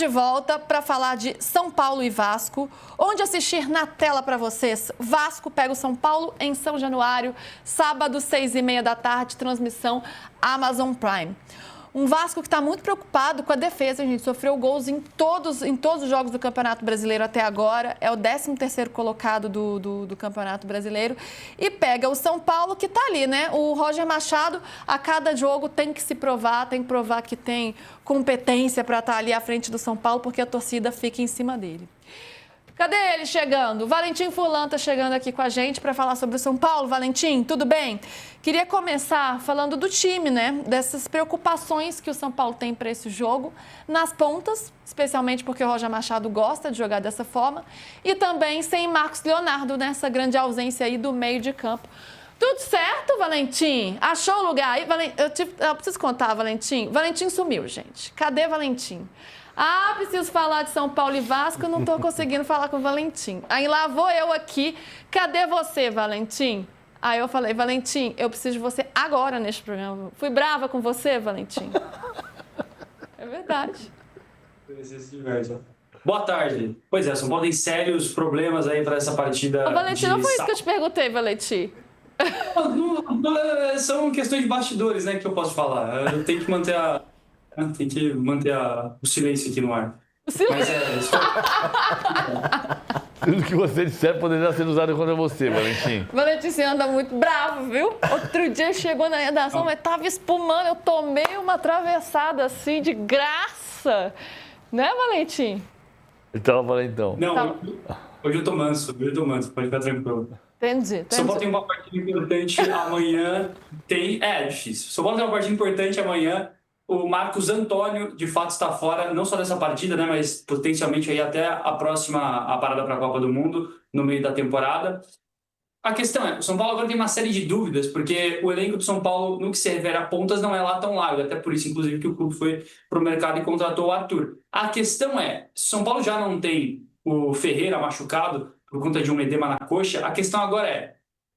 de volta para falar de São Paulo e Vasco. Onde assistir na tela para vocês? Vasco pega o São Paulo em São Januário, sábado, 6h30 da tarde, transmissão Amazon Prime. Um Vasco que está muito preocupado com a defesa, a gente sofreu gols em todos os jogos do Campeonato Brasileiro até agora, é o 13º colocado do Campeonato Brasileiro e pega o São Paulo que está ali, né? O Roger Machado a cada jogo tem que se provar, tem que provar que tem competência para estar ali à frente do São Paulo, porque a torcida fica em cima dele. Cadê ele chegando? Valentim Furlan está chegando aqui com a gente para falar sobre o São Paulo. Valentim, tudo bem? Queria começar falando do time, né? Dessas preocupações que o São Paulo tem para esse jogo, nas pontas, especialmente porque o Roger Machado gosta de jogar dessa forma, e também sem Marcos Leonardo, nessa grande ausência aí do meio de campo. Tudo certo, Valentim? Achou o lugar aí? Eu preciso contar, Valentim. Valentim sumiu, gente. Cadê Valentim? Ah, preciso falar de São Paulo e Vasco, não estou conseguindo falar com o Valentim. Aí lá vou eu aqui, cadê você, Valentim? Aí eu falei, Valentim, eu preciso de você agora neste programa. Fui brava com você, Valentim? É verdade. Boa tarde. Pois é, São Paulo tem sérios problemas aí para essa partida. Ô, Valentim, não foi isso que eu te perguntei, Valentim. São questões de bastidores, né, que eu posso falar. Eu tenho que manter o silêncio aqui no ar. O silêncio? Mas Tudo que você disser poderia ser usado contra você, Valentim. Valentim, você anda muito bravo, viu? Outro dia chegou na redação, mas tava espumando, eu tomei uma atravessada assim de graça. Né, Valentim? Então, Valentão. Não, Tá. hoje eu tô manso, pode ficar tranquilo. Entendi. São Paulo tem uma partida importante amanhã. É difícil. São Paulo tem uma partida importante amanhã. O Marcos Antônio, de fato, está fora, não só dessa partida, né, mas potencialmente aí até a parada para a Copa do Mundo, no meio da temporada. A questão é, o São Paulo agora tem uma série de dúvidas, porque o elenco do São Paulo, no que se refere a pontas, não é lá tão largo, até por isso, inclusive, que o clube foi para o mercado e contratou o Arthur. A questão é, se o São Paulo já não tem o Ferreira machucado por conta de um edema na coxa, a questão agora é,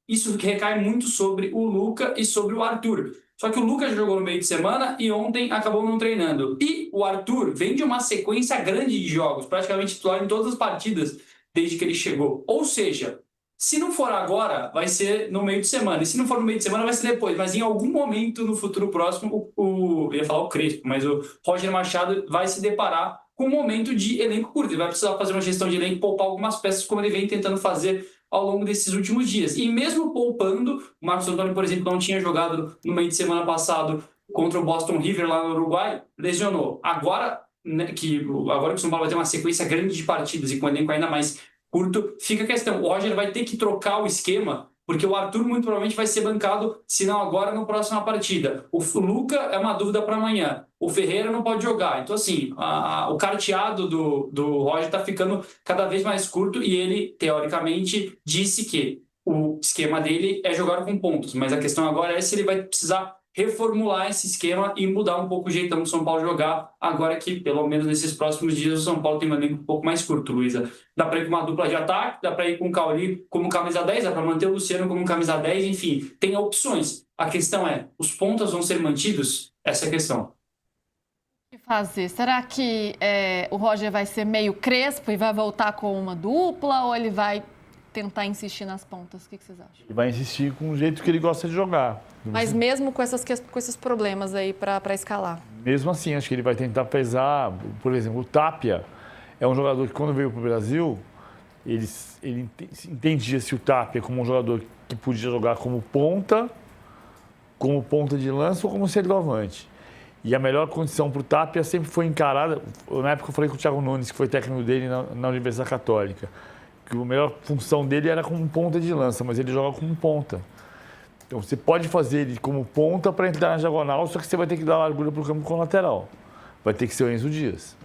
isso recai muito sobre o Luca e sobre o Arthur. Só que o Lucas jogou no meio de semana e ontem acabou não treinando. E o Arthur vem de uma sequência grande de jogos, praticamente titular em todas as partidas desde que ele chegou. Ou seja, se não for agora, vai ser no meio de semana. E se não for no meio de semana, vai ser depois. Mas em algum momento no futuro próximo, eu ia falar o Crespo, mas o Roger Machado vai se deparar com um momento de elenco curto. Ele vai precisar fazer uma gestão de elenco, poupar algumas peças, como ele vem tentando fazer ao longo desses últimos dias. E mesmo poupando, o Marcos Antônio, por exemplo, não tinha jogado no meio de semana passado contra o Boston River lá no Uruguai, lesionou. Agora, né, que o São Paulo vai ter uma sequência grande de partidas e com o elenco ainda mais curto, fica a questão. O Roger vai ter que trocar o esquema, porque o Arthur muito provavelmente vai ser bancado, se não agora, na próxima partida. O Luca é uma dúvida para amanhã. O Ferreira não pode jogar. Então, assim, o carteado do Roger está ficando cada vez mais curto e ele, teoricamente, disse que o esquema dele é jogar com pontos. Mas a questão agora é se ele vai precisar reformular esse esquema e mudar um pouco o jeitão do São Paulo jogar, agora que, pelo menos nesses próximos dias, o São Paulo tem um elenco um pouco mais curto, Luísa. Dá para ir com uma dupla de ataque, dá para ir com o Cauli como camisa 10, dá para manter o Luciano como camisa 10, enfim, tem opções. A questão é, os pontas vão ser mantidos? Essa é a questão. O que fazer? Será que o Roger vai ser meio Crespo e vai voltar com uma dupla ou ele vai tentar insistir nas pontas? O que vocês acham? Ele vai insistir com o jeito que ele gosta de jogar. Mas mesmo com esses problemas aí para escalar? Mesmo assim, acho que ele vai tentar pesar. Por exemplo, o Tapia é um jogador que, quando veio para o Brasil, ele entendia-se o Tapia como um jogador que podia jogar como ponta de lança ou como centroavante. E a melhor condição para o Tapia sempre foi encarada. Na época eu falei com o Thiago Nunes, que foi técnico dele na Universidade Católica, que a melhor função dele era como ponta de lança, mas ele joga como ponta. Então você pode fazer ele como ponta para entrar na diagonal, só que você vai ter que dar largura para o campo com o lateral. Vai ter que ser o Enzo Dias,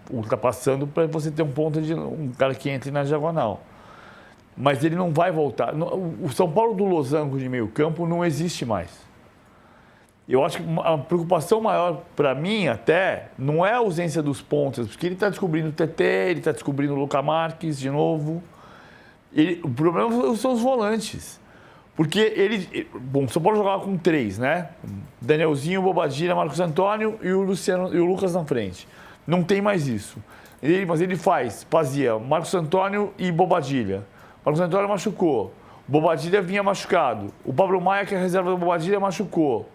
ultrapassando para você ter um cara que entre na diagonal. Mas ele não vai voltar. O São Paulo do losango de meio campo não existe mais. Eu acho que a preocupação maior para mim até não é a ausência dos pontas, porque ele está descobrindo o TT, ele está descobrindo o Luca Marques de novo. O problema são os volantes. Porque o São Paulo jogava com 3, né? Danielzinho, Bobadilla, Marcos Antônio e o Luciano e o Lucas na frente. Não tem mais isso. Mas ele fazia Marcos Antônio e Bobadilla. Marcos Antônio machucou. Bobadilla vinha machucado. O Pablo Maia, que é a reserva do Bobadilla, machucou.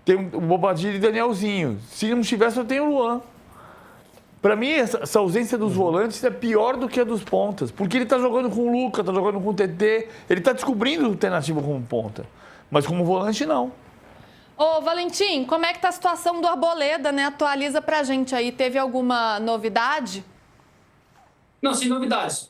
Tem o Bobadilla e Danielzinho. Se não tivesse, eu tenho o Luan. Para mim, essa ausência dos volantes é pior do que a dos pontas. Porque ele está jogando com o Luca, está jogando com o TT. Ele está descobrindo alternativa como ponta. Mas como volante, não. Ô, Valentim, como é que tá a situação do Arboleda, né? Atualiza pra gente aí. Teve alguma novidade? Não, sem novidades.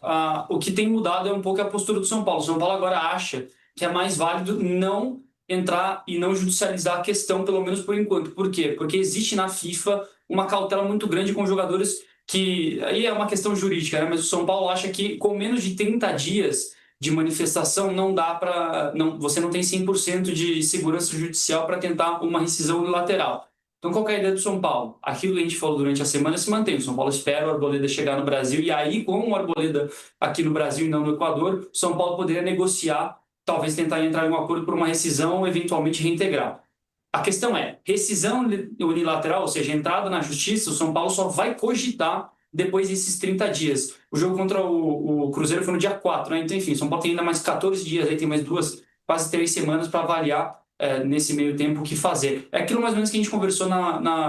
O que tem mudado é um pouco a postura do São Paulo. O São Paulo agora acha que é mais válido não entrar e não judicializar a questão, pelo menos por enquanto. Por quê? Porque existe na FIFA uma cautela muito grande com jogadores que... Aí é uma questão jurídica, né? Mas o São Paulo acha que com menos de 30 dias de manifestação não dá para... Você não tem 100% de segurança judicial para tentar uma rescisão unilateral. Então, qual que é a ideia do São Paulo? Aquilo que a gente falou durante a semana se mantém. O São Paulo espera o Arboleda chegar no Brasil e aí, com o Arboleda aqui no Brasil e não no Equador, o São Paulo poderia negociar, talvez tentar entrar em um acordo por uma rescisão ou eventualmente reintegrar. A questão é, rescisão unilateral, ou seja, entrada na justiça, o São Paulo só vai cogitar depois desses 30 dias. O jogo contra o Cruzeiro foi no dia 4, né? Então, enfim, o São Paulo tem ainda mais 14 dias, aí tem mais quase 3 semanas para avaliar nesse meio tempo o que fazer. É aquilo mais ou menos que a gente conversou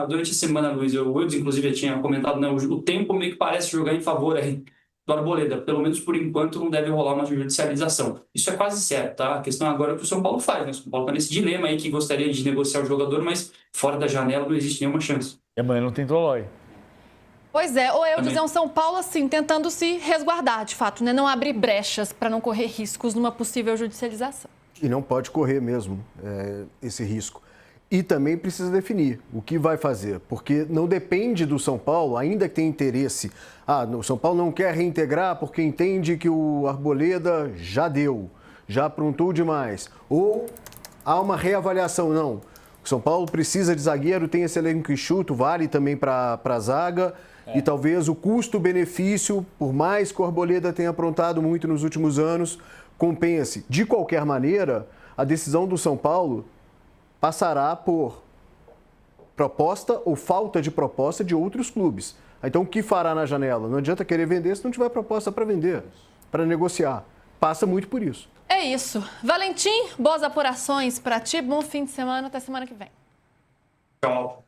durante a semana, Luiz. O Wilds, inclusive, tinha comentado, né? O tempo meio que parece jogar em favor aí do Arboleda. Pelo menos por enquanto não deve rolar uma judicialização. Isso é quase certo, tá? A questão agora é o que o São Paulo faz, né? O São Paulo está nesse dilema aí que gostaria de negociar o jogador, mas fora da janela não existe nenhuma chance. E amanhã não tem Tolói. Pois é, o Eudes é um São Paulo, assim, tentando se resguardar, de fato, né? Não abrir brechas para não correr riscos numa possível judicialização. E não pode correr mesmo esse risco. E também precisa definir o que vai fazer, porque não depende do São Paulo, ainda que tenha interesse. O São Paulo não quer reintegrar porque entende que o Arboleda já deu, já aprontou demais. Ou há uma reavaliação, não. O São Paulo precisa de zagueiro, tem esse elenco enxuto, vale também para a zaga. E talvez o custo-benefício, por mais que o Arboleda tenha aprontado muito nos últimos anos, compense. De qualquer maneira, a decisão do São Paulo passará por proposta ou falta de proposta de outros clubes. Então, o que fará na janela? Não adianta querer vender se não tiver proposta para vender, para negociar. Passa muito por isso. É isso. Valentim, boas apurações para ti. Bom fim de semana. Até semana que vem. Tchau.